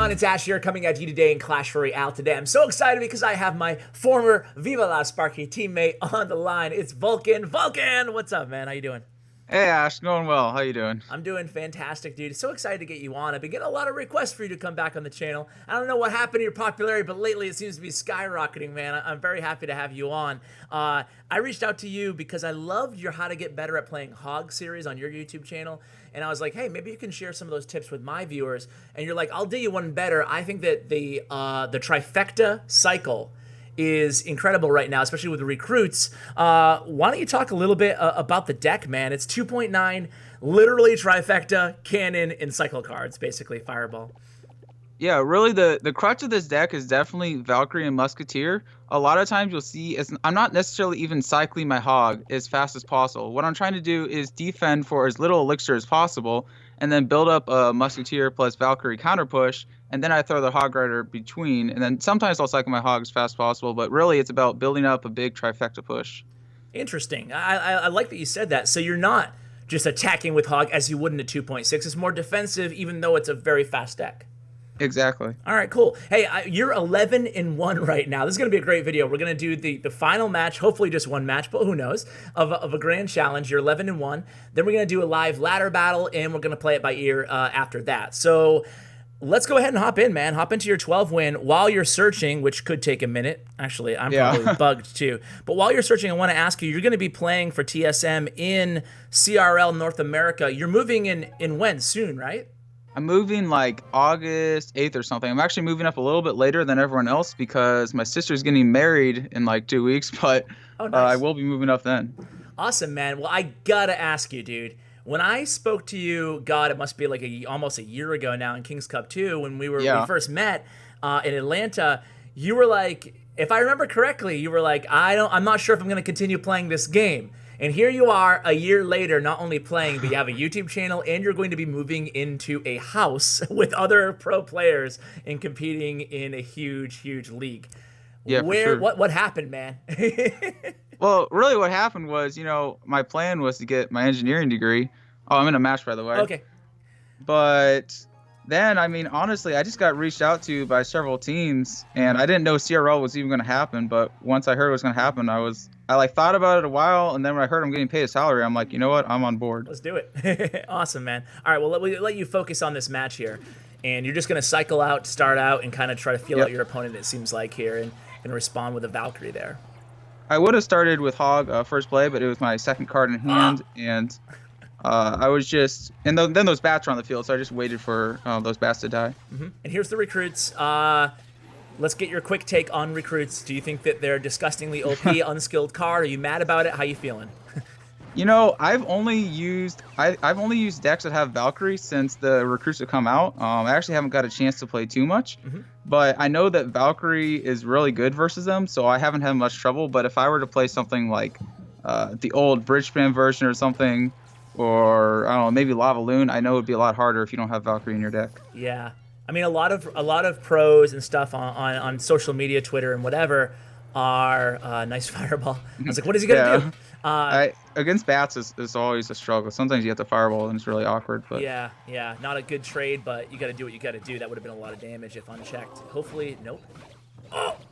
everyone, it's Ash here coming at you today in Clash Royale today. I'm so excited because I have my former Viva La Sparky teammate on the line. It's Vulkan. Vulkan, what's up, man? How you doing? Hey Ash, going well. How you doing? I'm doing fantastic, dude. So excited to get you on. I've been getting a lot of requests for you to come back on the channel. I don't know what happened to your popularity, but lately it seems to be skyrocketing, man. I'm very happy to have you on. I reached out to you because I loved your How to Get Better at Playing Hog series on your YouTube channel. And I was like, hey, maybe you can share some of those tips with my viewers. And you're like, I'll do you one better. I think that the trifecta cycle is incredible right now, especially with the recruits. Why don't you talk a little bit about the deck, man? It's 2.9, literally trifecta, cannon, and cycle cards, basically fireball. Yeah, really the crutch of this deck is definitely Valkyrie and Musketeer. A lot of times you'll see I'm not necessarily even cycling my hog as fast as possible. What I'm trying to do is defend for as little elixir as possible and then build up a Musketeer plus Valkyrie counter push, and then I throw the Hog Rider between, and then sometimes I'll cycle my hog as fast as possible, but really it's about building up a big trifecta push. Interesting. I like that you said that. So you're not just attacking with hog as you would in a 2.6. It's more defensive, even though it's a very fast deck. Exactly. All right, cool. Hey, you're 11-1 right now. This is going to be a great video. We're going to do the final match, hopefully just one match, but who knows, of a grand challenge. You're 11-1. Then we're going to do a live ladder battle, and we're going to play it by ear after that. So let's go ahead and hop in, man. Hop into your 12 win while you're searching, which could take a minute. Actually, I'm probably bugged too. But while you're searching, I want to ask you, you're going to be playing for TSM in CRL North America. You're moving in when? Soon, right? I'm moving like August 8th or something. I'm actually moving up a little bit later than everyone else because my sister's getting married in like 2 weeks, but nice. I will be moving up then. Awesome, man. Well, I gotta ask you, dude. When I spoke to you, God, it must be like almost a year ago now in Kings Cup 2 when we first met in Atlanta, you were like, if I remember correctly, you were like, I'm not sure if I'm going to continue playing this game. And here you are a year later, not only playing, but you have a YouTube channel and you're going to be moving into a house with other pro players and competing in a huge, huge league. Yeah, for sure. What happened, man? Well, really what happened was, my plan was to get my engineering degree. Oh, I'm in a match, by the way. Okay. But then, honestly, I just got reached out to by several teams, and I didn't know CRL was even going to happen. But once I heard it was going to happen, I thought about it a while, and then when I heard I'm getting paid a salary, I'm like, you know what? I'm on board. Let's do it. Awesome, man. All right, well, let you focus on this match here. And you're just going to cycle out, start out, and kind of try to feel out your opponent, it seems like, here, and respond with a Valkyrie there. I would have started with Hog first play, but it was my second card in hand, and I was just... And then those bats were on the field, so I just waited for those bats to die. Mm-hmm. And here's the recruits. Let's get your quick take on recruits. Do you think that they're disgustingly OP, unskilled card? Are you mad about it? How you feeling? I've only used decks that have Valkyrie since the recruits have come out. I actually haven't got a chance to play too much, but I know that Valkyrie is really good versus them, so I haven't had much trouble. But if I were to play something like the old Bridgespan version or something, or I don't know, maybe LavaLoon, I know it would be a lot harder if you don't have Valkyrie in your deck. Yeah. I mean, a lot of pros and stuff on social media, Twitter and whatever, are nice fireball. I was like, what is he gonna do? Against bats is always a struggle. Sometimes you have to fireball and it's really awkward. But yeah, not a good trade, but you got to do what you got to do. That would have been a lot of damage if unchecked. Hopefully, nope.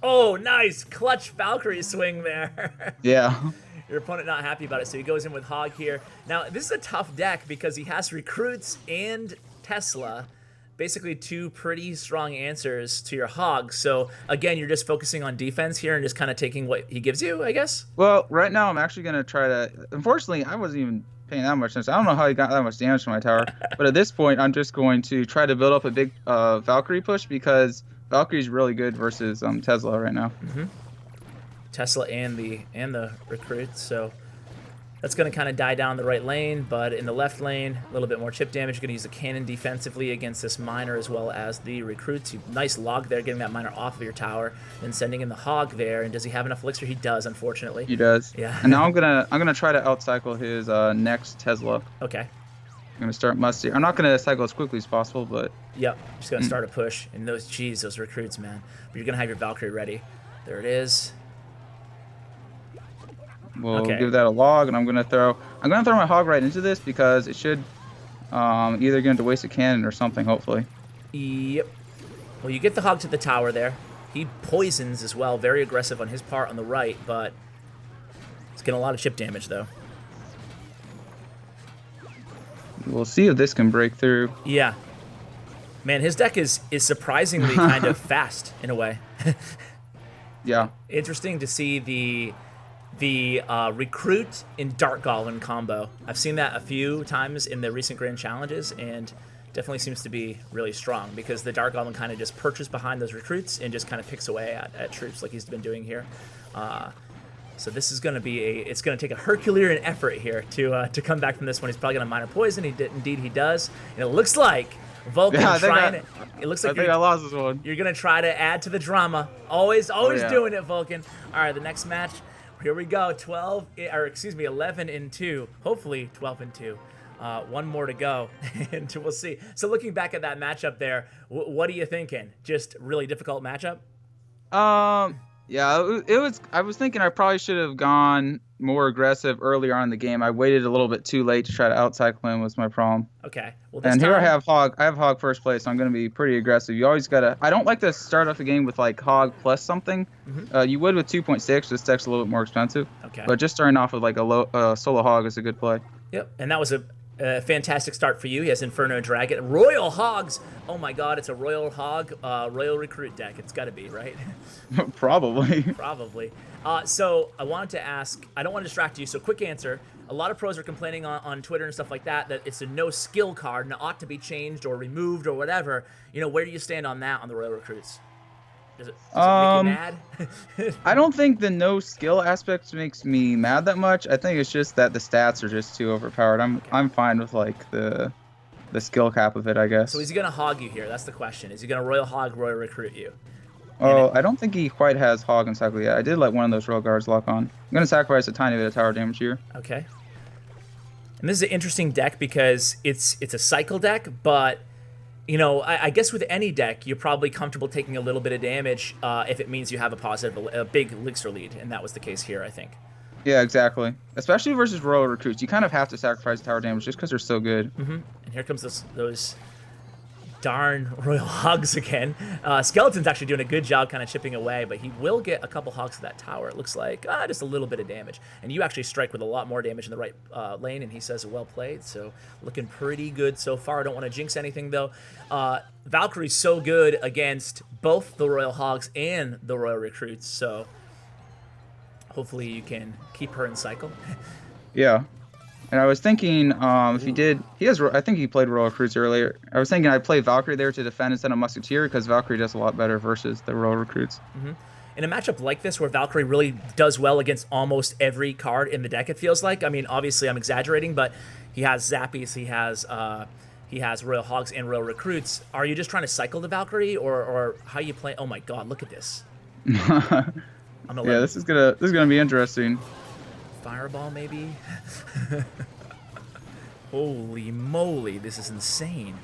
Oh, nice clutch Valkyrie swing there. Yeah. Your opponent not happy about it, so he goes in with Hog here. Now, this is a tough deck because he has recruits and Tesla. Basically two pretty strong answers to your Hog. So again, you're just focusing on defense here and just kind of taking what he gives you, I guess? Well, right now I'm actually going to try to... Unfortunately, I wasn't even paying that much attention. I don't know how he got that much damage to my tower. But at this point, I'm just going to try to build up a big Valkyrie push because Valkyrie's really good versus Tesla right now. Tesla and the recruits, so... That's going to kind of die down the right lane, but in the left lane, a little bit more chip damage. You're going to use the cannon defensively against this miner as well as the recruits. Nice log there, getting that miner off of your tower and sending in the Hog there. And does he have enough elixir? He does, unfortunately. He does. Yeah. And now I'm gonna try to outcycle his next Tesla. Okay. I'm gonna start Musty. I'm not gonna cycle as quickly as possible, but yep, just gonna start a push. And those recruits, man. But you're gonna have your Valkyrie ready. There it is. We'll give that a log, and I'm gonna throw my Hog right into this because it should either get into waste a cannon or something, hopefully. Yep. Well, you get the hog to the tower there. He poisons as well. Very aggressive on his part on the right, but he's getting a lot of chip damage, though. We'll see if this can break through. Yeah. Man, his deck is surprisingly kind of fast in a way. Yeah. Interesting to see the recruit in Dark Goblin combo. I've seen that a few times in the recent Grand Challenges, and definitely seems to be really strong because the Dark Goblin kind of just perches behind those recruits and just kind of picks away at troops like he's been doing here. So this is going to be it's going to take a Herculean effort here to come back from this one. He's probably going to minor poison. Indeed he does. And it looks like Vulkan trying. It looks like I lost this one. You're going to try to add to the drama. Always doing it, Vulkan. All right, the next match. Here we go. 11-2. Hopefully 12-2. One more to go, and we'll see. So looking back at that matchup there, what are you thinking? Just really difficult matchup? Yeah, it was. I was thinking I probably should have gone more aggressive earlier on in the game. I waited a little bit too late to try to outcycle him was my problem. Okay. Well, and here I have Hog. I have Hog first place, so I'm going to be pretty aggressive. You always got to... I don't like to start off the game with, like, Hog plus something. Mm-hmm. You would with 2.6. This deck's a little bit more expensive. Okay. But just starting off with, like, a solo Hog is a good play. Yep, and that was a fantastic start for you. He has Inferno Dragon. Royal Hogs! Oh my god, it's a Royal Hog, Royal Recruit deck. It's got to be, right? Probably. Probably. So I wanted to ask, I don't want to distract you, so quick answer. A lot of pros are complaining on Twitter and stuff like that it's a no skill card and it ought to be changed or removed or whatever. You know, where do you stand on that on the Royal Recruits? Does it make you mad? I don't think the no skill aspect makes me mad that much. I think it's just that the stats are just too overpowered. I'm fine with like the skill cap of it, I guess. So is he gonna hog you here? That's the question. Is he gonna Royal Hog, Royal Recruit you? Oh, I don't think he quite has Hog and Cycle yet. I did let one of those Royal Guards lock on. I'm gonna sacrifice a tiny bit of tower damage here. Okay. And this is an interesting deck because it's a cycle deck, but you know, I guess with any deck, you're probably comfortable taking a little bit of damage if it means you have a big elixir lead, and that was the case here, I think. Yeah, exactly. Especially versus Royal Recruits, you kind of have to sacrifice tower damage just because they're so good. Mm-hmm. And here comes those darn Royal Hogs again. Skeleton's actually doing a good job kind of chipping away, but he will get a couple hogs to that tower. It looks like just a little bit of damage. And you actually strike with a lot more damage in the right lane, and he says well played, so looking pretty good so far. I don't want to jinx anything, though. Valkyrie's so good against both the Royal Hogs and the Royal Recruits, so hopefully you can keep her in cycle. Yeah. And I was thinking, if he did, I think he played Royal Recruits earlier. I was thinking I'd play Valkyrie there to defend instead of Musketeer because Valkyrie does a lot better versus the Royal Recruits. Mm-hmm. In a matchup like this where Valkyrie really does well against almost every card in the deck, it feels like. I mean, obviously I'm exaggerating, but he has Zappies, he has Royal Hogs and Royal Recruits. Are you just trying to cycle the Valkyrie, or how you play? Oh my god, look at this. Yeah, this is gonna be interesting. Fireball, maybe? Holy moly, this is insane.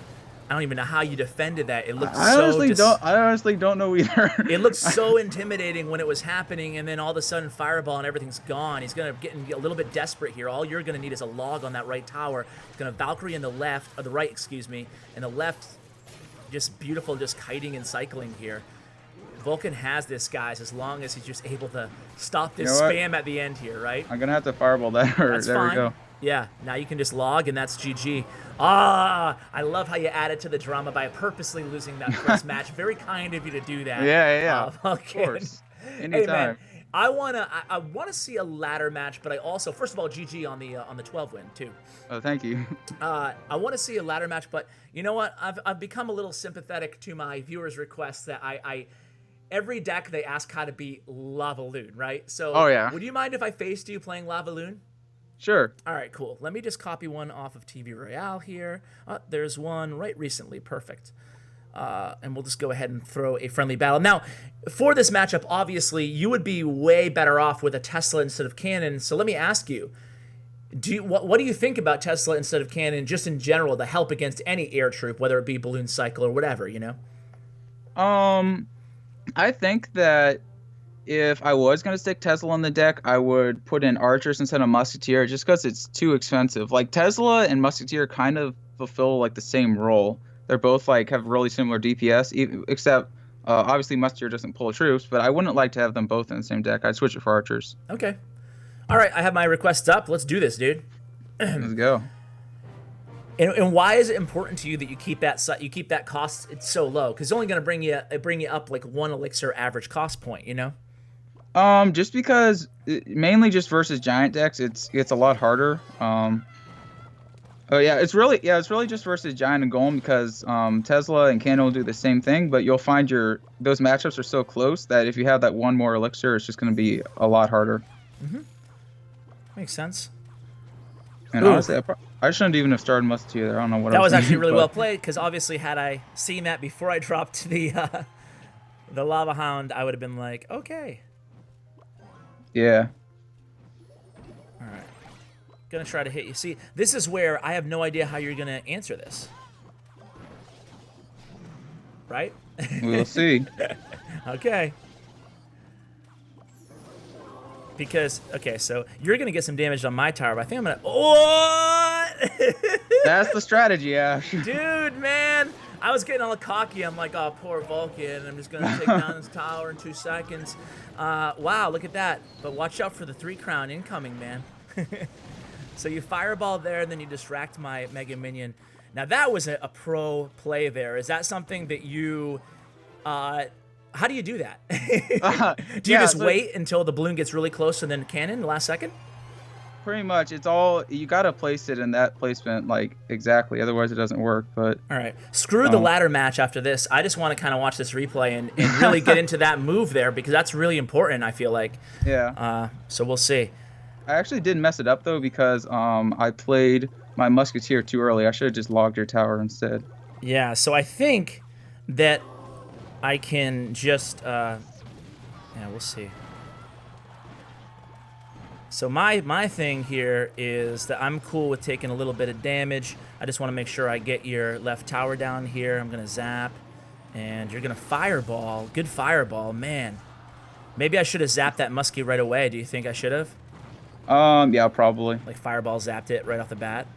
I don't even know how you defended that. It looked I honestly don't know either. It looked so intimidating when it was happening, and then all of a sudden Fireball and everything's gone. He's going to get a little bit desperate here. All you're going to need is a log on that right tower. He's going to Valkyrie in the left, or the right, excuse me. And the left, just beautiful, just kiting and cycling here. Vulkan has this, guys, as long as he's just able to stop this spam at the end here, right? I'm going to have to Fireball that. That's there fine. We go. Yeah, now you can just log, and that's GG. I love how you added to the drama by purposely losing that first match. Very kind of you to do that. Yeah. Of course. Anytime. Hey, man, I wanna see a ladder match, but I also, first of all, GG on the 12 win too. Oh, thank you. I want to see a ladder match, but you know what? I've become a little sympathetic to my viewers' requests that every deck they ask how to beat LavaLoon, right? So, would you mind if I faced you playing LavaLoon? Sure. All right, cool. Let me just copy one off of TV Royale here. There's one right recently. Perfect. And we'll just go ahead and throw a friendly battle. Now, for this matchup, obviously, you would be way better off with a Tesla instead of Cannon. So let me ask you, what do you think about Tesla instead of Cannon, just in general, to help against any air troop, whether it be Balloon Cycle or whatever, you know? I think that if I was going to stick Tesla on the deck, I would put in Archers instead of Musketeer just because it's too expensive. Like, Tesla and Musketeer kind of fulfill, like, the same role. They're both like have really similar DPS, except obviously Musketeer doesn't pull troops. But I wouldn't like to have them both in the same deck. I'd switch it for archers. Okay. All right, I have my requests up. Let's do this, dude. Let's go. And why is it important to you that you keep that cost so low? Because it's only going to bring you up like 1 elixir average cost point, you know? Just because mainly just versus giant decks, it's a lot harder. Oh yeah, it's really just versus giant and golem because Tesla and Cannon will do the same thing, but you'll find those matchups are so close that if you have that 1 more elixir, it's just going to be a lot harder. Makes sense. And honestly, I shouldn't even have started Musketeer there. I don't know what that I was actually thinking, really but... well played, because obviously had I seen that before I dropped the Lava Hound, I would have been like, okay. Yeah. All right. Gonna try to hit you. See, this is where I have no idea how you're gonna answer this. Right? We'll see. Okay. Because, okay, so you're going to get some damage on my tower, but I think I'm going to... What? That's the strategy, Ash. Dude, man. I was getting all cocky. I'm like, oh, poor Vulkan. I'm just going to take down this tower in 2 seconds. Wow, look at that. But watch out for the 3 crown incoming, man. So you fireball there, and then you distract my Mega Minion. Now, that was a pro play there. Is that something that you... how do you do that? Do you just wait until the balloon gets really close and then cannon the last second? Pretty much. It's all, you got to place it in that placement like exactly. Otherwise it doesn't work. But all right. Screw the ladder match after this. I just want to kind of watch this replay and really get into that move there because that's really important, I feel like. Yeah. So we'll see. I actually did mess it up though because I played my Musketeer too early. I should have just logged your tower instead. Yeah, so I think that I can just, yeah, we'll see. So my thing here is that I'm cool with taking a little bit of damage. I just want to make sure I get your left tower down here. I'm going to zap, and you're going to fireball. Good fireball, man. Maybe I should have zapped that muskie right away. Do you think I should have? Yeah, probably. Like fireball zapped it right off the bat?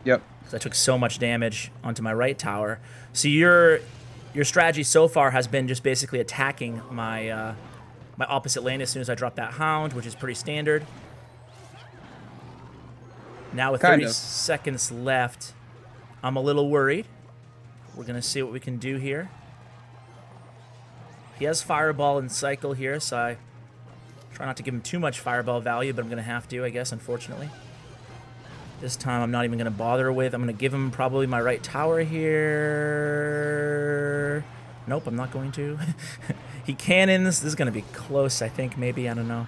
Yep. Because I took so much damage onto my right tower. So your strategy so far has been just basically attacking my my opposite lane as soon as I drop that hound, which is pretty standard. Now with 30 seconds left, I'm a little worried. We're going to see what we can do here. He has fireball and cycle here, so I try not to give him too much fireball value, but I'm going to have to, I guess, unfortunately. This time I'm not even going to bother with. I'm going to give him probably my right tower here. Nope, I'm not going to. He cannons. This is going to be close, I think, maybe. I don't know.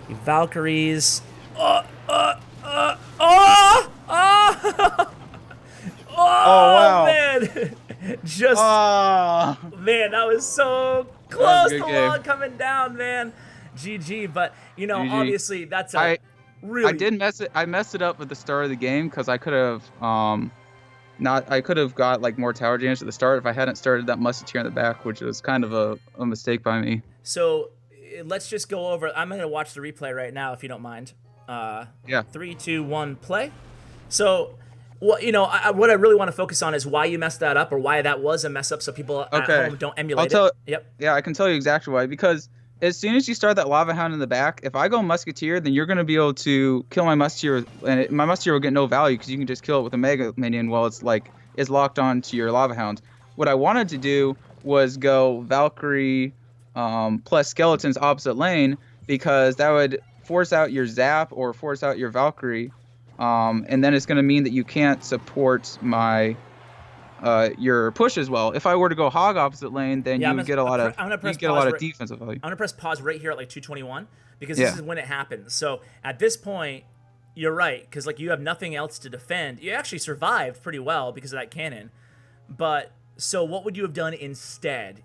He Valkyries. Wow. Man. Just, man, that was so close. The log coming down, man. GG. But, you know, GG. Obviously, that's a... Really? I messed it up at the start of the game because I could have got like more tower damage at the start if I hadn't started that musketeer in the back, which was kind of a mistake by me. So let's just go over. I'm gonna watch the replay right now if you don't mind. Yeah. 3, 2, 1, play. So, well, you know, what I really want to focus on is why you messed that up or why that was a mess up, so people at home don't emulate it. Yep. Yeah, I can tell you exactly why. Because as soon as you start that lava hound in the back, if I go musketeer, then you're going to be able to kill my musketeer, and my musketeer will get no value because you can just kill it with a mega minion while it's locked on to your lava hound. What I wanted to do was go Valkyrie plus skeletons opposite lane because that would force out your zap or force out your Valkyrie, and then it's going to mean that you can't support my your push as well. If I were to go hog opposite lane, then you would get a lot of defensive value. I'm gonna press pause right here at like 221 because this is when it happens. So at this point, you're right because like you have nothing else to defend. You actually survived pretty well because of that cannon. But so what would you have done instead?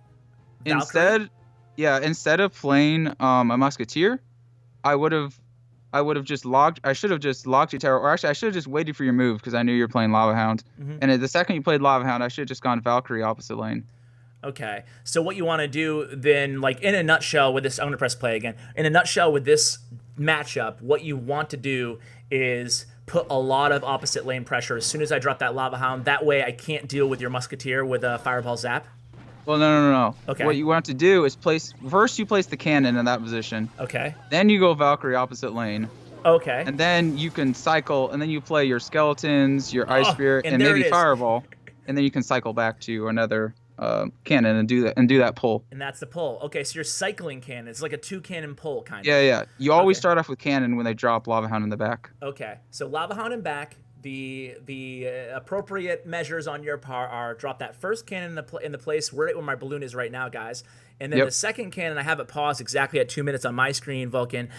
Valkyrie? Instead of playing a musketeer, I would have just logged. I should have just logged your tower, or actually, I should have just waited for your move because I knew you were playing Lava Hound. And the second you played Lava Hound, I should have just gone Valkyrie opposite lane. Okay. So what you want to do then, like in a nutshell, with this, I'm gonna press play again. In a nutshell, with this matchup, what you want to do is put a lot of opposite lane pressure as soon as I drop that Lava Hound. That way I can't deal with your Musketeer with a Fireball Zap. Well, no. Okay. What you want to do is first you place the cannon in that position. Okay. Then you go Valkyrie opposite lane. Okay. And then you can cycle, and then you play your skeletons, your Ice Spirit, and there maybe it is. Fireball, and then you can cycle back to another cannon and do that pull. And that's the pull. Okay, so you're cycling cannon. It's like a 2-cannon pull kind of. Yeah. You always Okay. start off with cannon when they drop Lava Hound in the back. Okay, so Lava Hound and back. The appropriate measures on your part are drop that first cannon in the place right where my balloon is right now, guys. And then the second cannon, I have it paused exactly at 2 minutes on my screen, Vulkan.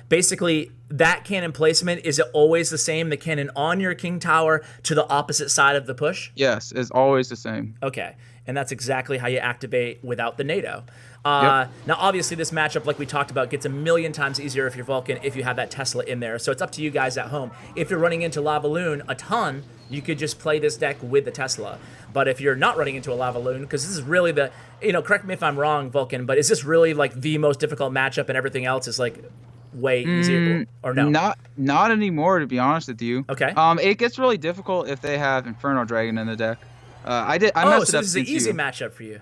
Basically, that cannon placement, is it always the same? The cannon on your King Tower to the opposite side of the push? Yes, it's always the same. Okay, and that's exactly how you activate without the NATO. Now, obviously, this matchup, like we talked about, gets a million times easier if you're Vulkan, if you have that Tesla in there. So it's up to you guys at home. If you're running into LavaLoon a ton, you could just play this deck with the Tesla. But if you're not running into a LavaLoon, because this is really the, correct me if I'm wrong, Vulkan, but is this really like the most difficult matchup and everything else is like way easier, or no? Not anymore, to be honest with you. Okay. It gets really difficult if they have Inferno Dragon in the deck. I messed it so up. this is an against easy you. matchup for you.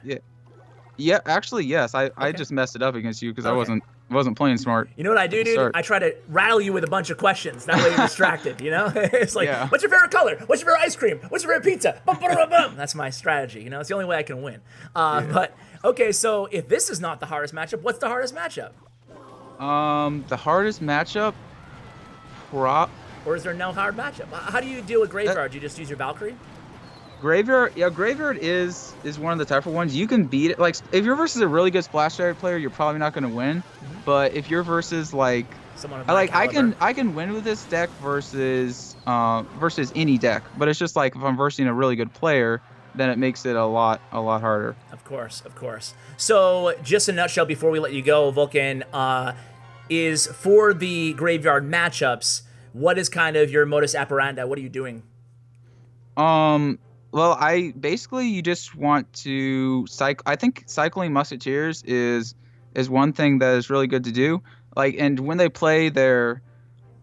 Yeah, actually, yes. I just messed it up against you because I wasn't playing smart. You know what I do, dude? I try to rattle you with a bunch of questions. That way you're distracted, It's like, what's your favorite color? What's your favorite ice cream? What's your favorite pizza? Bum, bum, bum, bum. That's my strategy, It's the only way I can win. But, okay, so if this is not the hardest matchup, what's the hardest matchup? The hardest matchup, Or is there no hard matchup? How do you deal with Graveyard? Do you just use your Valkyrie? Graveyard is one of the tougher ones. You can beat it. Like, if you're versus a really good splashyard player, you're probably not going to win. But if you're versus like someone of my caliber. I can win with this deck versus any deck. But it's just like if I'm versing a really good player, then it makes it a lot harder. Of course. So just in a nutshell, before we let you go, Vulkan, is for the Graveyard matchups, what is kind of your modus operandi? What are you doing? Well, you just want to cycle. I think cycling Musketeers is one thing that is really good to do. Like, and when they play their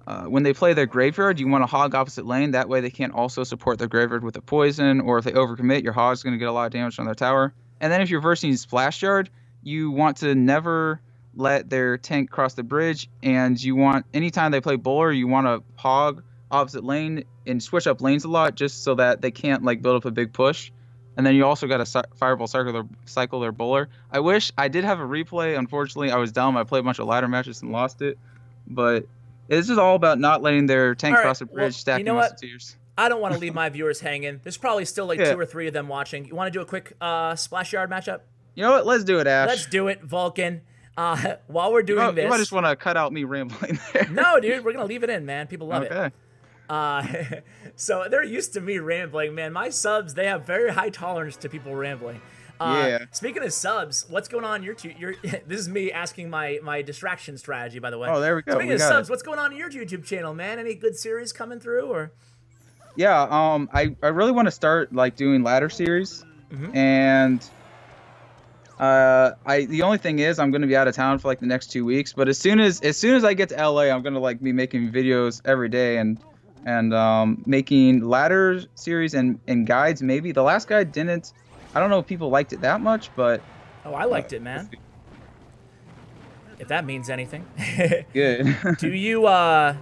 Graveyard, you want to hog opposite lane. That way, they can't also support their Graveyard with a poison, or if they overcommit, your hog's going to get a lot of damage on their tower. And then if you're versing Splashyard, you want to never let their tank cross the bridge, and you want, anytime they play Bowler, you want to hog opposite lane and switch up lanes a lot, just so that they can't like build up a big push. And then you also got to Fireball cycle their Bowler. I wish I did have a replay. Unfortunately, I was dumb. I played a bunch of ladder matches and lost it. But this is all about not letting their tank cross the bridge, stacking Musketeers. I don't want to leave my viewers hanging. There's probably still like 2 or 3 of them watching. You want to do a quick Splashyard matchup? You know what? Let's do it, Ash. Let's do it, Vulkan. While we're doing this, you might just want to cut out me rambling there. No, dude, we're gonna leave it in, man. People love it. So they're used to me rambling, man. My subs, they have very high tolerance to people rambling. Speaking of subs, what's going on in your this is me asking my distraction strategy, by the way. Oh, there we go. Speaking of subs, what's going on in your YouTube channel, man? Any good series coming through, or? Yeah, I really want to start like doing ladder series, and the only thing is I'm going to be out of town for like the next 2 weeks. But as soon as I get to LA, I'm going to like be making videos every day and making ladder series and guides. Maybe the last guide didn't. I don't know if people liked it that much, but oh, I liked it, man. If that means anything. Good. Do you I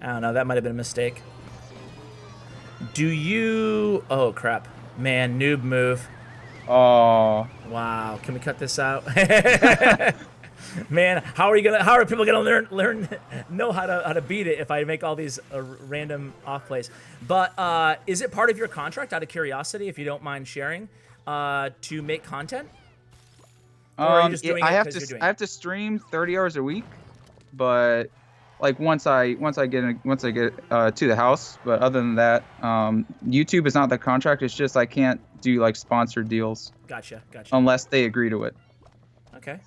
don't know, that might have been a mistake. Do you oh crap. Man, noob move. Oh. Wow. Can we cut this out? Man, how are people gonna know how to beat it if I make all these random off plays? But is it part of your contract, out of curiosity, if you don't mind sharing, to make content? Or are you just doing I have to stream 30 hours a week, but like once I get to the house. But other than that, YouTube is not the contract. It's just I can't do like sponsored deals. Gotcha. Unless they agree to it. Okay.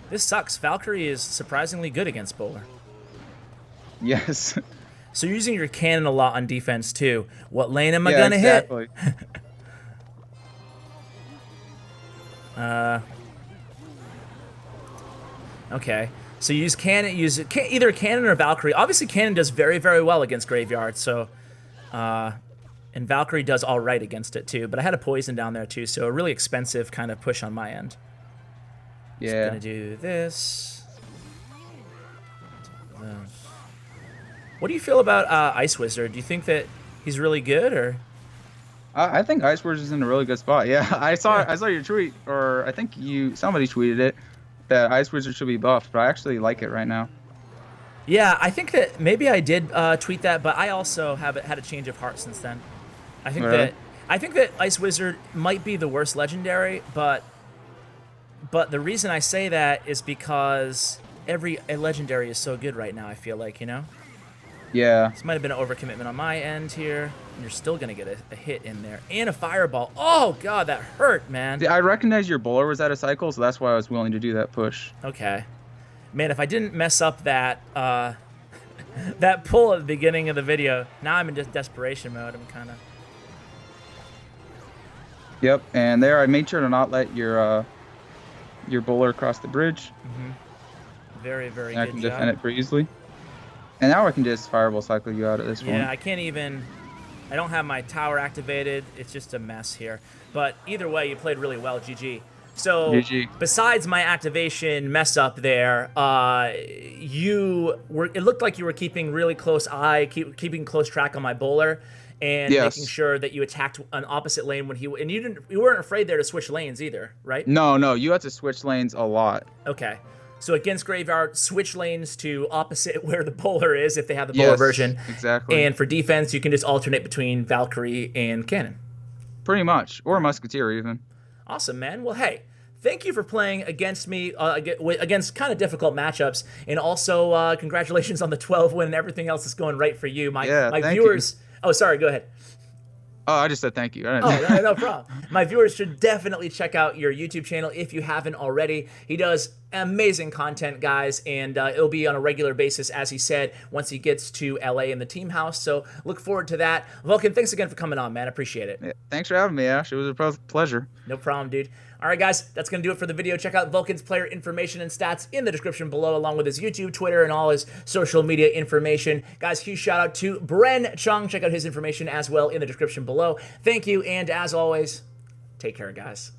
This sucks. Valkyrie is surprisingly good against Bowler. Yes. So you're using your cannon a lot on defense too. What lane am I gonna hit? Okay. So you use either Cannon or Valkyrie. Obviously, Cannon does very, very well against Graveyard. So, and Valkyrie does all right against it too. But I had a poison down there too, so a really expensive kind of push on my end. Yeah. So I'm gonna do this. What do you feel about Ice Wizard? Do you think that he's really good, or? I think Ice Wizard is in a really good spot. Yeah, I saw your tweet, or I think somebody tweeted it, that Ice Wizard should be buffed, but I actually like it right now. Yeah, I think that maybe I did tweet that, but I also have had a change of heart since then. I think that Ice Wizard might be the worst legendary, but the reason I say that is because a legendary is so good right now. I feel like, you know. Yeah. This might have been an overcommitment on my end here. And you're still gonna get a hit in there and a fireball. Oh god, that hurt, man. See, I recognize your bowler was out of cycle, so that's why I was willing to do that push. Okay, man. If I didn't mess up that that pull at the beginning of the video, now I'm in just desperation mode. I'm kind of. Yep, and there I made sure to not let your bowler cross the bridge. Very, very and good I can job. defend it pretty easily. And now I can just fireball cycle you out of this one. Yeah, I can't even. I don't have my tower activated. It's just a mess here. But either way, you played really well, GG. So GG. Besides my activation mess up there, it looked like you were keeping really close keeping close track on my bowler, and making sure that you attacked an opposite lane when you weren't afraid there to switch lanes either, right? No, you have to switch lanes a lot. Okay. So against Graveyard, switch lanes to opposite where the bowler is if they have the bowler version. Exactly. And for defense, you can just alternate between Valkyrie and Cannon. Pretty much. Or Musketeer, even. Awesome, man. Well, hey, thank you for playing against me, against kind of difficult matchups. And also, congratulations on the 12 win and everything else is going right for you. My viewers... Oh, sorry, go ahead. Oh, I just said thank you. No problem. My viewers should definitely check out your YouTube channel if you haven't already. He does amazing content, guys, and it'll be on a regular basis, as he said, once he gets to LA in the team house. So look forward to that. Vulkan, thanks again for coming on, man. Appreciate it. Yeah, thanks for having me, Ash. It was a pleasure. No problem, dude. All right, guys, that's going to do it for the video. Check out Vulkan's player information and stats in the description below, along with his YouTube, Twitter, and all his social media information. Guys, huge shout out to Bren Chong. Check out his information as well in the description below. Thank you, and as always, take care, guys.